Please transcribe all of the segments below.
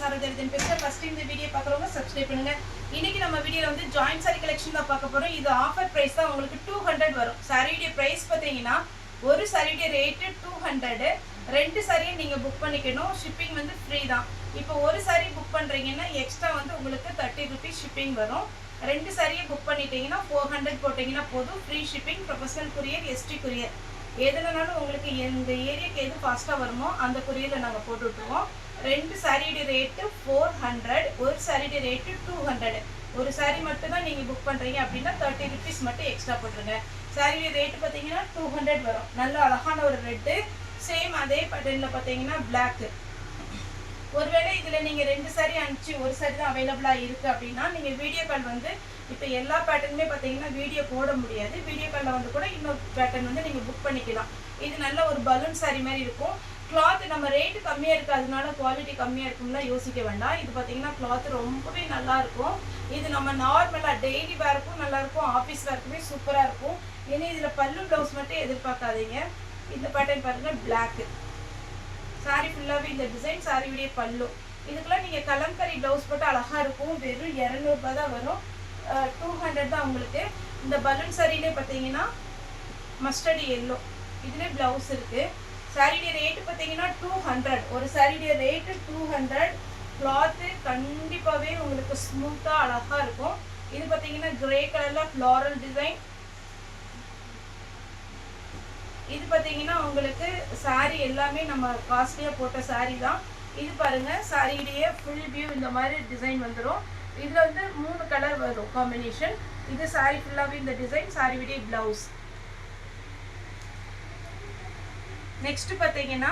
சாரதரிதன் பேசுகிறேன். ஃபர்ஸ்ட் இந்த வீடியோ பார்க்குறவங்க சப்ஸ்கிரைப் பண்ணுங்க. இன்னைக்கு நம்ம வீடியோவில் வந்து ஜாயிண்ட் சாரி கலெக்ஷன் தான் பார்க்க போகிறோம். இது ஆஃபர் ப்ரைஸ் தான், உங்களுக்கு 200 வரும். சாரியுடைய ப்ரைஸ் பார்த்தீங்கன்னா ஒரு சாரியுடைய ரேட்டு 200. 2 சாரியை நீங்கள் புக் பண்ணிக்கணும். ஷிப்பிங் வந்து ஃப்ரீ தான். இப்போ ஒரு சாரி புக் பண்ணுறீங்கன்னா எக்ஸ்ட்ரா வந்து உங்களுக்கு 30 rupees ஷிப்பிங் வரும். 2 சாரியை புக் பண்ணிட்டீங்கன்னா 400 போட்டிங்கன்னா போதும். Free shipping, professional courier, ST courier, எதுனாலும் உங்களுக்கு எந்த ஏரியாவுக்கு எது ஃபாஸ்ட்டாக வருமோ அந்த குரியரில் நாங்கள் போட்டு விட்டுருவோம். 2 சாரியுடைய ரேட்டு 400, ஒரு சாரியுடைய ரேட்டு 200. ஒரு சாரி மட்டும் தான் நீங்கள் புக் பண்ணுறீங்க அப்படின்னா 30 rupees மட்டும் எக்ஸ்ட்ரா போட்டுருங்க. சாரியுடைய ரேட்டு பார்த்தீங்கன்னா 200 வரும். நல்ல அழகான ஒரு ரெட்டு, சேம் அதே பேட்டர்னில் பார்த்தீங்கன்னா பிளாக்கு. ஒருவேளை இதில் நீங்கள் 2 சாரி அனுப்பிச்சு ஒரு சாரி தான் அவைலபிளாக இருக்குது அப்படின்னா நீங்கள் வீடியோ கால் வந்து, இப்போ எல்லா பேட்டர்னுமே பார்த்தீங்கன்னா வீடியோ போட முடியாது. வீடியோ காலில் வந்து கூட இன்னொரு பேட்டர்ன் வந்து நீங்கள் புக் பண்ணிக்கலாம். இது நல்ல ஒரு பலூன் சாரி மாதிரி இருக்கும். கிளாத் நம்ம ரேட்டு கம்மியாக இருக்குது, அதனால குவாலிட்டி கம்மியாக இருக்கும்லாம் யோசிக்க வேண்டாம். இது பார்த்தீங்கன்னா கிளாத் ரொம்பவே நல்லா இருக்கும். இது நம்ம நார்மலாக டெய்லி வேர்க்கும் நல்லாயிருக்கும், ஆஃபீஸ் வேர்க்குமே சூப்பராக இருக்கும். ஏன்னா இதில் பல்லு ப்ளவுஸ் மட்டும் எதிர்பார்க்காதீங்க. இந்த பேட்டர்ன் பாருங்கள், பிளாக்கு சாரி ஃபுல்லாகவே இந்த டிசைன், சாரியுடைய பல்லு. இதுக்கெல்லாம் நீங்கள் கலம்கரி ப்ளவுஸ் போட்டு அழகாக இருக்கும். வெறும் 200 ரூபாய் தான் வரும். 200 தான் உங்களுக்கு. இந்த பலூன் சாரியிலே பார்த்தீங்கன்னா மஸ்டர்டு எல்லோ, இதில் ப்ளவுஸ் இருக்குது. சாரியுடைய ரேட்டு பார்த்தீங்கன்னா 200. ஒரு சாரியுடைய ரேட்டு 200. கிளாத்து கண்டிப்பாகவே உங்களுக்கு ஸ்மூத்தாக அழகாக இருக்கும். இது பார்த்தீங்கன்னா கிரே கலரில் ஃப்ளாரல் டிசைன். இது பார்த்தீங்கன்னா உங்களுக்கு சாரி எல்லாமே நம்ம காஸ்ட்லியாக போட்ட சாரி தான். இது பாருங்கள், சாரியுடைய ஃபுல் வியூ இந்த மாதிரி டிசைன் வந்துடும். இதில் வந்து 3 கலர் வரும் காம்பினேஷன். இது சாரி ஃபுல்லாகவே இந்த டிசைன், சாரியுடைய ப்ளவுஸ். நெக்ஸ்ட் பார்த்தீங்கன்னா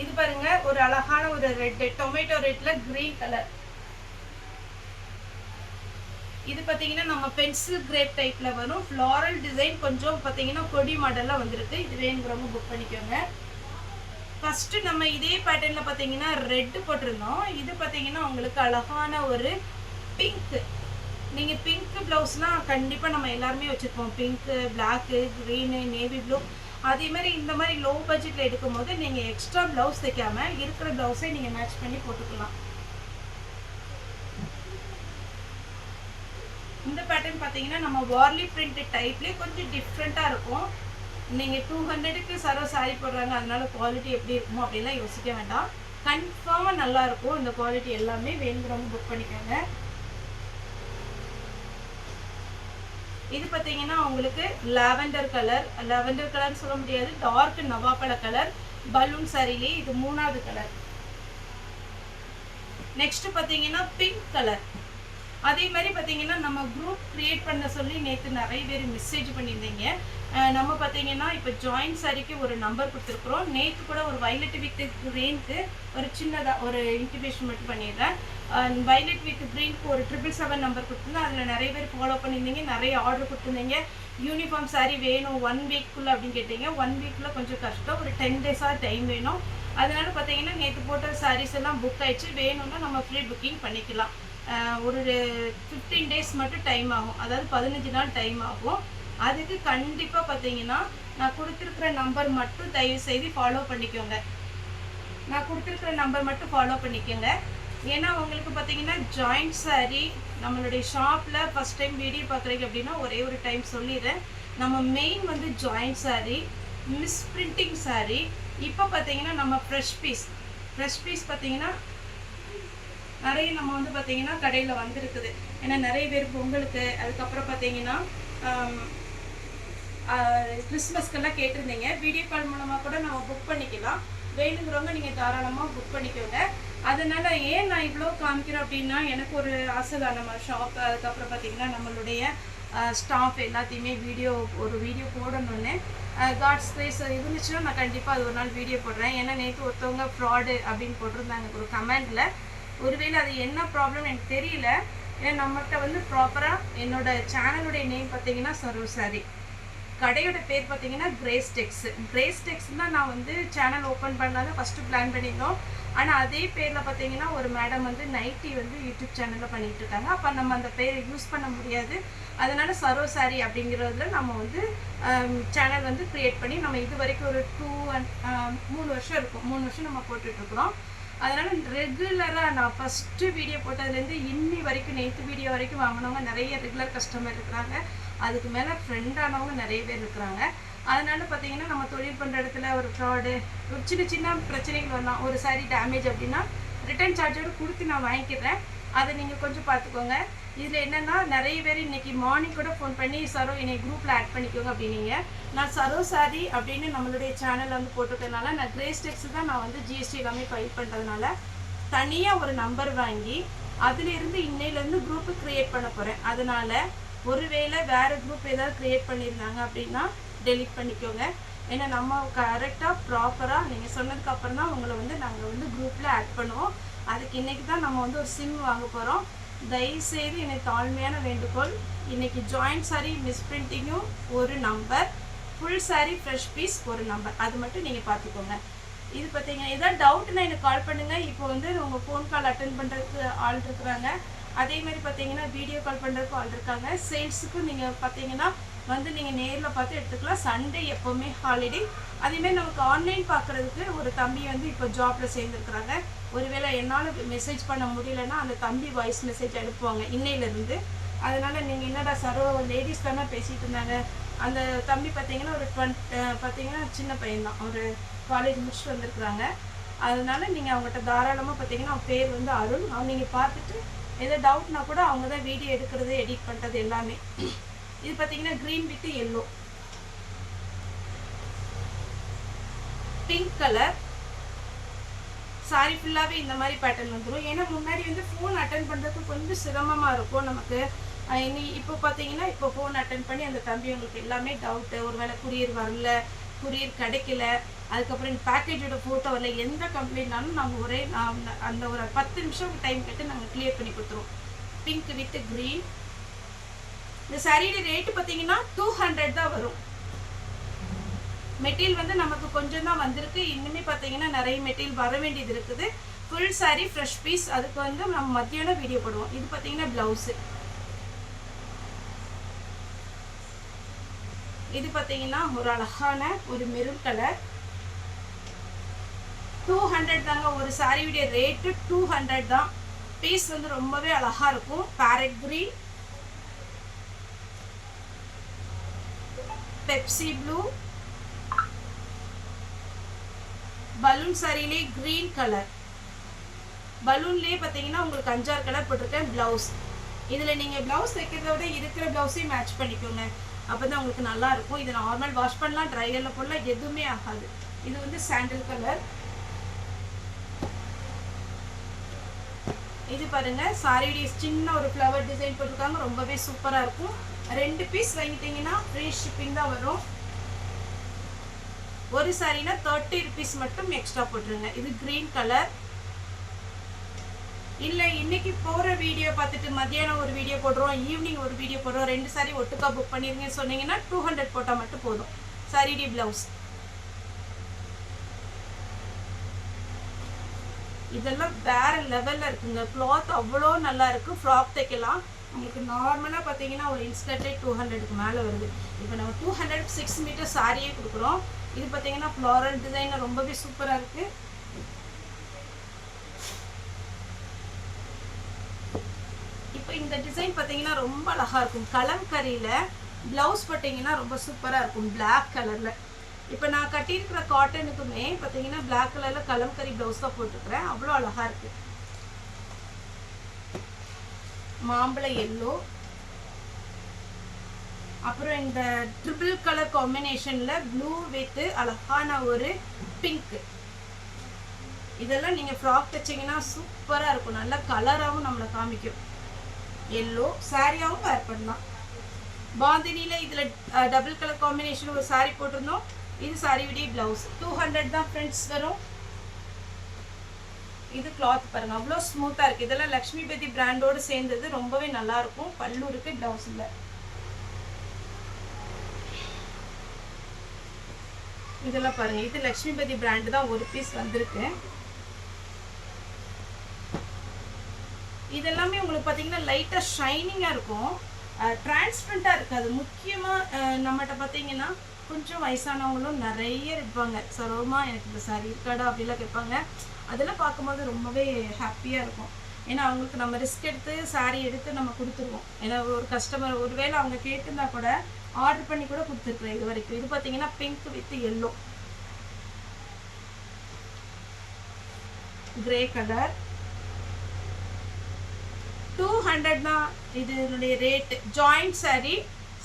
இது பாருங்க, ஒரு அழகான ஒரு ரெட், டொமேட்டோ ரெட்ல கிரீன் கலர். இது பார்த்தீங்கன்னா நம்ம பென்சில் கிரேப் டைப்ல வரும். ஃப்ளாரல் டிசைன், கொஞ்சம் பார்த்தீங்கன்னா கொடி மாடலில் வந்திருக்கு. இது வேணுங்கிறவங்க புக் பண்ணிக்கோங்க. ஃபர்ஸ்ட் நம்ம இதே பேட்டர்னில் பார்த்தீங்கன்னா ரெட்டு போட்டிருந்தோம். இது பார்த்தீங்கன்னா உங்களுக்கு அழகான ஒரு பிங்க். நீங்கள் பிங்க் ப்ளவுஸ்னால் கண்டிப்பாக நம்ம எல்லாருமே வச்சுருப்போம். Pink, black, green, navy blue. அதே மாதிரி இந்த மாதிரி லோ பட்ஜெட்டில் எடுக்கும் போது நீங்கள் எக்ஸ்ட்ரா ப்ளவுஸ் தைக்காமல் இருக்கிற ப்ளவுஸை நீங்கள் மேட்ச் பண்ணி போட்டுக்கலாம். இந்த பேட்டர்ன் பார்த்தீங்கன்னா நம்ம வார்லி பிரிண்ட் டைப்லேயே கொஞ்சம் டிஃப்ரெண்ட்டாக இருக்கும். நீங்கள் 200க்கு சரோ சாரி போடுறாங்க, அதனால குவாலிட்டி எப்படி இருக்குமோ அப்படின்லாம் யோசிக்க வேண்டாம். கன்ஃபார்மாக நல்லாயிருக்கும். இந்த குவாலிட்டி எல்லாமே வேணுங்கிறவங்க புக் பண்ணிக்கோங்க. இது பார்த்தீங்கன்னா உங்களுக்கு லாவெண்டர் கலர், லாவெண்டர் கலர்னு சொல்ல முடியாது, டார்க் நவாப்பழ கலர். பலூன் சாரிலே இது 3வது கலர். நெக்ஸ்ட் பார்த்தீங்கன்னா பிங்க் கலர். அதே மாதிரி பார்த்தீங்கன்னா நம்ம குரூப் க்ரியேட் பண்ண சொல்லி நேற்று நிறைய பேர் மெசேஜ் பண்ணியிருந்தீங்க. நம்ம பார்த்தீங்கன்னா இப்போ ஜாயிண்ட் சாரிக்கு ஒரு நம்பர் கொடுத்துருக்குறோம். நேற்று கூட ஒரு வைலட் வித் க்ரீனுக்கு ஒரு சின்னதாக ஒரு இன்டிமேஷன் மட்டும் பண்ணிடுறேன். வைலட் வித் க்ரீனுக்கு ஒரு 777 நம்பர் கொடுத்துருந்தேன். அதில் நிறைய பேர் ஃபாலோ பண்ணியிருந்தீங்க, நிறைய ஆர்டர் கொடுத்துருந்தீங்க. யூனிஃபார்ம் சாரி வேணும் 1 வீக்குள்ளே அப்படின்னு கேட்டீங்க. 1 வீக்கில் கொஞ்சம் கஷ்டம், ஒரு 10 days டைம் வேணும். அதனால பார்த்தீங்கன்னா நேற்று போட்ட சாரீஸ் எல்லாம் புக் ஆயிடுச்சு. வேணும்னா நம்ம ஃப்ரீ புக்கிங் பண்ணிக்கலாம். ஒரு 15 days மட்டும் டைம் ஆகும், அதாவது 15 நாள் டைம் ஆகும். அதுக்கு கண்டிப்பாக பார்த்தீங்கன்னா நான் கொடுத்துருக்குற நம்பர் மட்டும் தயவு செய்து ஃபாலோ பண்ணிக்கோங்க. நான் கொடுத்துருக்குற நம்பர் மட்டும் ஃபாலோ பண்ணிக்கோங்க. ஏன்னா உங்களுக்கு பார்த்தீங்கன்னா ஜாயிண்ட் சாரி நம்மளுடைய ஷாப்பில் ஃபஸ்ட் டைம் வீடியோ பார்க்குறீங்க அப்படின்னா ஒரே ஒரு டைம் சொல்லிடுறேன். நம்ம மெயின் வந்து joint sorry, miss printing sorry. இப்போ பார்த்தீங்கன்னா நம்ம ஃப்ரெஷ் பீஸ் பார்த்தீங்கன்னா நிறைய நம்ம வந்து பார்த்தீங்கன்னா கடையில் வந்திருக்குது. ஏன்னா நிறைய பேர் பொங்கலுக்கு, அதுக்கப்புறம் பார்த்தீங்கன்னா கிறிஸ்மஸ்க்கெல்லாம் கேட்டிருந்தீங்க. வீடியோ கால் மூலமாக கூட நம்ம புக் பண்ணிக்கலாம். வேணுங்கிறவங்க நீங்கள் தாராளமாக புக் பண்ணிக்கோங்க. அதனால் ஏன் நான் இவ்வளோ காமிக்கிறேன் அப்படின்னா, எனக்கு ஒரு ஆசை தான் நம்ம ஷாப், அதுக்கப்புறம் பார்த்தீங்கன்னா நம்மளுடைய ஸ்டாஃப் எல்லாத்தையுமே ஒரு வீடியோ போடணுன்னு. காட்ஸ் கிரேஸ் இருந்துச்சுன்னா நான் கண்டிப்பாக அது ஒரு நாள் வீடியோ போடுறேன். ஏன்னா நேற்று ஒருத்தவங்க ஃப்ராடு அப்படின்னு போட்டிருந்தாங்க ஒரு கமெண்டில். ஒருவேளை அது என்ன ப்ராப்ளம் எனக்கு தெரியல. ஏன்னா நம்மகிட்ட வந்து ப்ராப்பராக என்னோட சேனலுடைய நேம் பார்த்தீங்கன்னா சரோ சாரி, கடையோட பேர் பார்த்தீங்கன்னா கிரேஸ் டெக்ஸ் தான். நான் வந்து சேனல் ஓப்பன் பண்ணாத ஃபஸ்ட்டு பிளான் பண்ணியிருந்தோம். ஆனால் அதே பேரில் பார்த்தீங்கன்னா ஒரு மேடம் வந்து நைட்டி வந்து யூடியூப் சேனலில் பண்ணிகிட்டு இருக்காங்க. அப்போ நம்ம அந்த பேரை யூஸ் பண்ண முடியாது. அதனால் சரோ சாரி அப்படிங்கிறதுல நம்ம வந்து சேனல் வந்து க்ரியேட் பண்ணி நம்ம இது வரைக்கும் ஒரு 3 வருஷம் இருக்கும். 3 வருஷம் நம்ம போட்டுட்ருக்குறோம். அதனால் ரெகுலராக நான் ஃபஸ்ட்டு வீடியோ போட்டதுலேருந்து இன்னி வரைக்கும் நேற்று வீடியோ வரைக்கும் வாங்கினவங்க நிறைய ரெகுலர் கஸ்டமர் இருக்கிறாங்க. அதுக்கு மேலே ஃப்ரெண்டானவங்க நிறைய பேர் இருக்கிறாங்க. அதனால பார்த்தீங்கன்னா நம்ம தொழில் பண்ணுற இடத்துல ஒரு ஃப்ராடு, ஒரு சின்ன சின்ன பிரச்சனைகள் வரலாம். ஒரு சாரி டேமேஜ் அப்படின்னா ரிட்டர்ன் சார்ஜோடு கொடுத்து நான் வாங்கிக்கிறேன். அதை நீங்கள் கொஞ்சம் பார்த்துக்கோங்க. இதில் என்னென்னா நிறைய பேர் இன்றைக்கி மார்னிங் கூட ஃபோன் பண்ணி சரோ என்னை குரூப்பில் ஆட் பண்ணிக்கோங்க அப்படின்னீங்க. நான் சரோ சாரி அப்படின்னு நம்மளுடைய சேனலில் வந்து போட்டிருக்கனால நான் கிரேஸ் டெக்ஸ் தான் நான் வந்து ஜிஎஸ்டி எல்லாமே ஃபைல் பண்ணுறதுனால தனியாக ஒரு நம்பர் வாங்கி அதிலிருந்து இன்னையிலேருந்து குரூப்பு க்ரியேட் பண்ண போகிறேன். அதனால் ஒருவேளை வேறு குரூப் ஏதாவது க்ரியேட் பண்ணியிருந்தாங்க அப்படின்னா டெலிட் பண்ணிக்கோங்க. ஏன்னா நம்ம கரெக்டாக ப்ராப்பராக நீங்கள் சொன்னதுக்கப்புறம் தான் உங்களை வந்து நாங்கள் வந்து குரூப்பில் ஆட் பண்ணுவோம். அதுக்கு இன்றைக்கி தான் நம்ம வந்து ஒரு சிம் வாங்க போகிறோம். தயவுசெய்து எனக்கு தாழ்மையான வேண்டுகோள், இன்றைக்கி ஜாயிண்ட் சாரி மிஸ்பிரிண்டிங்கும் ஒரு number, full sari fresh piece ஒரு நம்பர், அது மட்டும் நீங்கள் பார்த்துக்கோங்க. இது பார்த்தீங்கன்னா ஏதாவது டவுட்னா எனக்கு கால் பண்ணுங்கள். இப்போ வந்து உங்கள் ஃபோன் கால் அட்டன் பண்ணுறதுக்கு ஆள் இருக்கிறாங்க. அதேமாதிரி பார்த்தீங்கன்னா வீடியோ கால் பண்ணுறதுக்கு ஆள் இருக்காங்க. சேல்ஸுக்கும் நீங்கள் பார்த்தீங்கன்னா வந்து நீங்கள் நேரில் பார்த்து எடுத்துக்கலாம். சண்டே எப்போவுமே ஹாலிடே. அதேமாதிரி நமக்கு ஆன்லைன் பார்க்குறதுக்கு ஒரு தம்பி வந்து இப்போ ஜாப்பில் சேர்ந்துருக்குறாங்க. ஒருவேளை என்னால் மெசேஜ் பண்ண முடியலன்னா அந்த தம்பி வாய்ஸ் மெசேஜ் அனுப்புவாங்க இன்னையிலேருந்து. அதனால் நீங்கள் என்னடா சரோ லேடிஸ் தானே பேசிகிட்டு இருந்தாங்க. அந்த தம்பி பார்த்தீங்கன்னா ஒரு பார்த்தீங்கன்னா சின்ன பையன்தான், ஒரு காலேஜ் முடிச்சுட்டு வந்திருக்குறாங்க. அதனால் நீங்கள் அவங்ககிட்ட தாராளமாக பார்த்தீங்கன்னா அவங்க பேர் வந்து அருண். அவங்க நீங்கள் பார்த்துட்டு எதோ டவுட்னா கூட அவங்க தான் வீடியோ எடுக்கிறது எடிட் பண்ணுறது எல்லாமே. இது பார்த்தீங்கன்னா green with yellow, pink colour sorry ஃபுல்லாகவே இந்த மாதிரி பேட்டர்ன் வந்துடும். ஏன்னா முன்னாடி வந்து ஃபோன் அட்டன் பண்ணுறதுக்கு கொஞ்சம் சிரமமாக இருக்கும் நமக்கு. இப்போ பார்த்தீங்கன்னா இப்போ ஃபோன் அட்டன் பண்ணி அந்த தம்பி உங்களுக்கு எல்லாமே டவுட்டு, ஒரு வேளை குரியர் வரல, குரியர் கிடைக்கல, அதுக்கப்புறம் இந்த பேக்கேஜோட ஃபோட்டோ வரல, எந்த கம்ப்ளைண்ட்னாலும் நாங்கள் ஒரே அந்த ஒரு 10 நிமிஷம் டைம் கேட்டு நாங்கள் கிளியர் பண்ணி கொடுத்துருவோம். Pink with green. இந்த சாரியோட ரேட்டு பார்த்தீங்கன்னா 200 தான் வரும். மெட்டீரியல் வந்து நமக்கு கொஞ்சம் தான் வந்திருக்கு. இன்னுமே பார்த்தீங்கன்னா நிறைய மெட்டீரியல் வர வேண்டியது இருக்குது. Full sari fresh piece. அதுக்கு வந்து நம்ம மத்தியானம் வீடியோ போடுவோம். இது பார்த்தீங்கன்னா ப்ளவுஸு. இது பார்த்தீங்கன்னா ஒரு அழகான ஒரு மெரூன் கலர். 200 தாங்க ஒரு சாரியுடைய ரேட்டு. 200 தான். பீஸ் வந்து ரொம்பவே அழகாக இருக்கும். Parrot green, Pepsi blue, balloon சாரியிலே கிரீன் கலர். பலூன்லேயே பார்த்தீங்கன்னா உங்களுக்கு 5-6 கலர் போட்டிருக்கேன். ப்ளவுஸ் இதில் நீங்கள் ப்ளவுஸ் தைக்கிறத விட இருக்கிற ப்ளவுஸையும் மேட்ச் பண்ணிக்கோங்க. அப்போ தான் உங்களுக்கு நல்லாயிருக்கும். இதை நார்மல் வாஷ் பண்ணலாம், ட்ரையரில் போடலாம், எதுவுமே ஆகாது. இது வந்து சாண்டில் கலர். இது பாருங்கள் சாரியுடைய சின்ன ஒரு ஃப்ளவர் டிசைன் போட்டிருக்காங்க. ரொம்பவே சூப்பராக இருக்கும். 2 பீஸ் வாங்கிட்டீங்கன்னா ஃப்ரீ ஷிப்பிங் தான் வரும். ஒரு சாரினா 30 rupees மட்டும் எக்ஸ்ட்ரா போட்டுருங்க. இது கிரீன் கலர். இல்லை இன்னைக்கு போகிற வீடியோ பார்த்துட்டு மத்தியானம் ஒரு வீடியோ போடுறோம், ஈவினிங் ஒரு வீடியோ போடுறோம், 2 சாரி ஒட்டுக்கா புக் பண்ணிருங்கன்னு சொன்னீங்கன்னா 200 போட்டால் மட்டும் போதும். சாரிடி ப்ளவுஸ் இதெல்லாம் வேற லெவலில் இருக்குங்க. கிளாத் அவ்வளோ நல்லா இருக்குது. ஃப்ராக் தைக்கலாம். உங்களுக்கு நார்மலாக பார்த்தீங்கன்னா ஒரு இன்ஸ்கர்ட்டே 200க்கு மேலே வருது. இப்போ நம்ம 206 மீட்டர் சாரியே கொடுக்குறோம். இது பார்த்தீங்கன்னா ஃப்ளாரல் டிசைன் ரொம்பவே சூப்பராக இருக்குது. இப்போ இந்த டிசைன் பார்த்தீங்கன்னா ரொம்ப அழகாக இருக்கும். கலம்கரியில் ப்ளவுஸ் பார்த்தீங்கன்னா ரொம்ப சூப்பராக இருக்கும். பிளாக் கலரில் இப்போ நான் கட்டியிருக்கிற காட்டனுக்குமே பார்த்தீங்கன்னா பிளாக் கலரில் கலம்கரி ப்ளவுஸ் தான் போட்டுருக்குறேன். அவ்வளோ அழகாக இருக்குது. மாம்பழ எல்லோ, அப்புறம் இந்த ட்ரிபிள் கலர் காம்பினேஷனில் ப்ளூ வித் அழகான ஒரு பிங்க். இதெல்லாம் நீங்கள் ஃப்ராக் தைச்சிங்கன்னா சூப்பராக இருக்கும். நல்லா கலராகவும் நம்மளை காமிக்கும். எல்லோ சாரியாகவும் வேர் பண்ணலாம். பாந்தினியில் இதில் டபுள் கலர் காம்பினேஷன் ஒரு சாரி போட்டிருந்தோம். இது சாரியுடைய ப்ளவுஸ். 200 தான் ஃப்ரெண்ட்ஸ் வரும். இது கிளாத் பாருங்க அவ்வளோ ஸ்மூத்தாக இருக்குது. இதெல்லாம் லக்ஷ்மி பதி பிராண்டோடு சேர்ந்தது. ரொம்பவே நல்லாயிருக்கும். பல்லு இருக்குது, ப்ளவுஸ் இல்லை. இதெல்லாம் பாருங்க, இது லக்ஷ்மி பதி பிராண்டு தான். ஒரு பீஸ் வந்திருக்கு. இதெல்லாமே உங்களுக்கு பார்த்தீங்கன்னா லைட்டாக ஷைனிங்காக இருக்கும், டிரான்ஸ்பரண்ட்டாக இருக்காது. முக்கியமாக நம்மகிட்ட பார்த்தீங்கன்னா கொஞ்சம் வயசானவங்களும் நிறைய இருப்பாங்க, சரோமா எனக்கு இந்த சாரி இருக்காடா அப்படிலாம் கேட்பாங்க. அதெல்லாம் பார்க்கும்போது ரொம்பவே ஹாப்பியாக இருக்கும். ஏன்னா அவங்களுக்கு நம்ம ரிஸ்க் எடுத்து சாரி எடுத்து நம்ம கொடுத்துருவோம். ஏன்னா ஒரு கஸ்டமர் ஒருவேளை அவங்க கேட்டிருந்தா கூட ஆர்டர் பண்ணி கூட கொடுத்துருக்குறேன் இது வரைக்கும். இது பார்த்தீங்கன்னா pink with yellow grey colour 200 தான் இதனுடைய ரேட். ஜாயிண்ட் சாரி,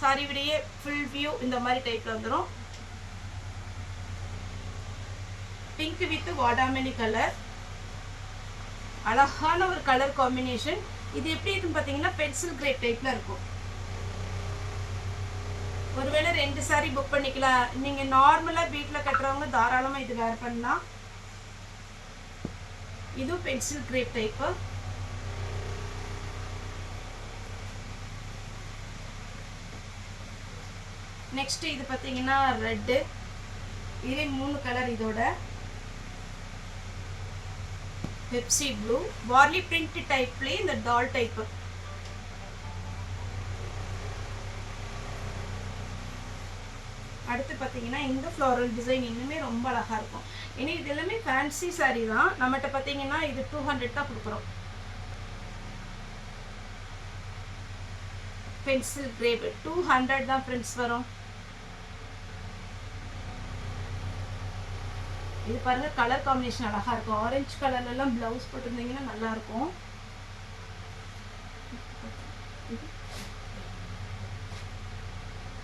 சாரி விடையே ஃபுல் வியூ இந்த மாதிரி டைப்ல வந்துடும். பிங்க் வித் வாடாமல்லி கலர், அழகான ஒரு கலர் காம்பினேஷன். இது எப்படி இருக்குன்னு பார்த்தீங்கன்னா பென்சில் கிரே டைப்ல இருக்கும். ஒருவேளை 2 சாரி புக் பண்ணிக்கலாம். நீங்க நார்மலா வீட்டில் கட்டுறவங்க தாராளமா இது வேர் பண்ணலாம். இது பென்சில் கிரே டைப். நெக்ஸ்ட் இது பார்த்தீங்கன்னா ரெட்டு, இதே 3 கலர். இதோட பெப்சி ப்ளூ, வார்லி பிரிண்ட் டைப்லேயே இந்த டால் டைப். அடுத்து பார்த்தீங்கன்னா இந்த ஃப்ளோரல் டிசைன் இன்னுமே ரொம்ப அழகாக இருக்கும். ஏன்னா இது எல்லாமே ஃபேன்சி சாரீ தான். நம்மகிட்ட பார்த்தீங்கன்னா இது 200 தான் கொடுக்குறோம். பென்சில் கிரேப் 200 தான் ஃப்ரெண்ட்ஸ் வரும். இது பாருங்க கலர் காம்பினேஷன் அழகாக இருக்கும். ஆரஞ்சு கலர்லாம் ப்ளவுஸ் போட்டிருந்தீங்கன்னா நல்லாயிருக்கும்.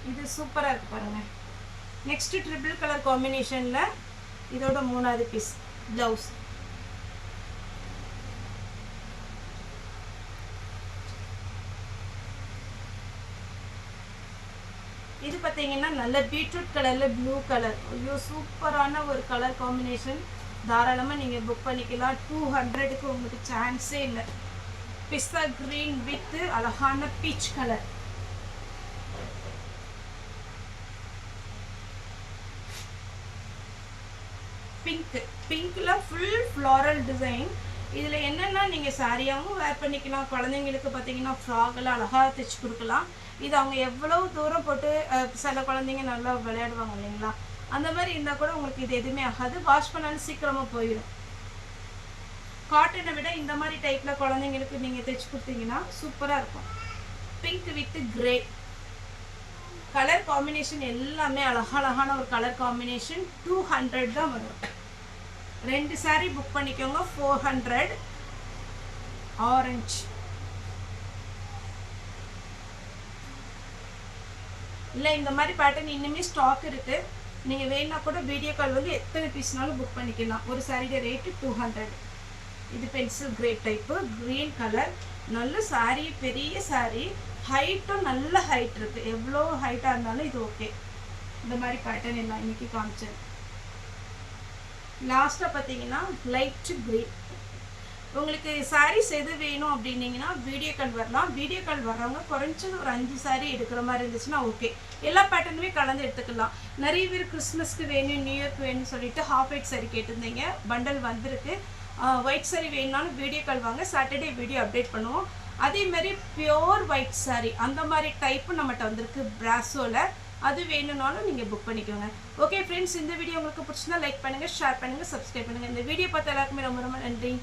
இது சூப்பராக இருக்கு பாருங்க. நெக்ஸ்ட் ட்ரிபிள் கலர் காம்பினேஷனில் இதோட 3வது பீஸ் ப்ளவுஸ். இது பார்த்தீங்கன்னா நல்ல பீட்ரூட் கலரில் ப்ளூ கலர். ஐயோ சூப்பரான ஒரு கலர் காம்பினேஷன். தாராளமாக நீங்கள் புக் பண்ணிக்கலாம். 200க்கு உங்களுக்கு சான்ஸே இல்லை. பிஸ்தா க்ரீன் வித் அழகான பீச் கலர். பிங்க், பிங்க்ல ஃபுல் ஃப்ளாரல் டிசைன். இதில் என்னென்னா நீங்கள் சாரியாகவும் வேர் பண்ணிக்கலாம். குழந்தைங்களுக்கு பார்த்தீங்கன்னா ஃப்ராகெல்லாம் அழகாக தைச்சி கொடுக்கலாம். இது அவங்க எவ்வளோ தூரம் போட்டு சில குழந்தைங்க நல்லா விளையாடுவாங்க இல்லைங்களா, அந்த மாதிரி இருந்தால் கூட உங்களுக்கு இது எதுவுமே ஆகாது. வாஷ் பண்ணாலும் சீக்கிரமாக போயிடும். காட்டனை விட இந்த மாதிரி டைப்பில் குழந்தைங்களுக்கு நீங்கள் தைச்சி கொடுத்தீங்கன்னா சூப்பராக இருக்கும். Pink with grey colour combination எல்லாமே அழகான ஒரு கலர் காம்பினேஷன். 200 தான் வரும். 2 சாரி புக் பண்ணிக்கோங்க. 400. ஆரஞ்சு இல்லை, இந்த மாதிரி பேட்டர்ன் இன்னுமே ஸ்டாக் இருக்கு. நீங்கள் வேணா கூட வீடியோ கால் வந்து எத்தனை பீஸ்னாலும் புக் பண்ணிக்கலாம். ஒரு சாரியோட ரேட்டு 200. இது pencil grey type, green colour. நல்ல சாரி, பெரிய சாரி, ஹைட்டும் நல்ல ஹைட் இருக்குது. எவ்வளோ ஹைட்டாக இருந்தாலும் இது ஓகே. இந்த மாதிரி பேட்டர்ன் எல்லாம் இன்னைக்கு காமிச்சேன். லாஸ்ட்டாக பார்த்தீங்கன்னா லைட் க்ரீன். உங்களுக்கு சாரீஸ் எது வேணும் அப்படின்னீங்கன்னா வீடியோ கால் வரலாம். வீடியோ கால் வர்றவங்க குறைஞ்சது ஒரு 5 சாரீ எடுக்கிற மாதிரி இருந்துச்சுன்னா ஓகே. எல்லா பேட்டர்னுமே கலந்து எடுத்துக்கலாம். நிறைய பேர் கிறிஸ்மஸ்க்கு வேணும், நியூ இயர்க்கு வேணும்னு சொல்லிட்டு ஹாஃப் ஒயிட் சாரீ கேட்டிருந்தீங்க. பண்டல் வந்திருக்கு. ஒயிட் சாரீ வேணும்னாலும் வீடியோ கால் வாங்க. சாட்டர்டே வீடியோ அப்டேட் பண்ணுவோம். அதே மாதிரி பியோர் ஒயிட் சாரீ அந்த மாதிரி டைப்பு நம்மகிட்ட வந்திருக்கு பிராசோவில். அது வேணும்னாலும் நீங்கள் புக் பண்ணிக்கோங்க. ஓகே ஃப்ரெண்ட்ஸ், இந்த வீடியோ உங்களுக்கு பிடிச்சிருந்தா லைக் பண்ணுங்கள், ஷேர் பண்ணுங்கள், சப்ஸ்கிரைப் பண்ணுங்கள். இந்த வீடியோ பார்த்த எல்லாருக்குமே ரொம்ப ரொம்ப நன்றி.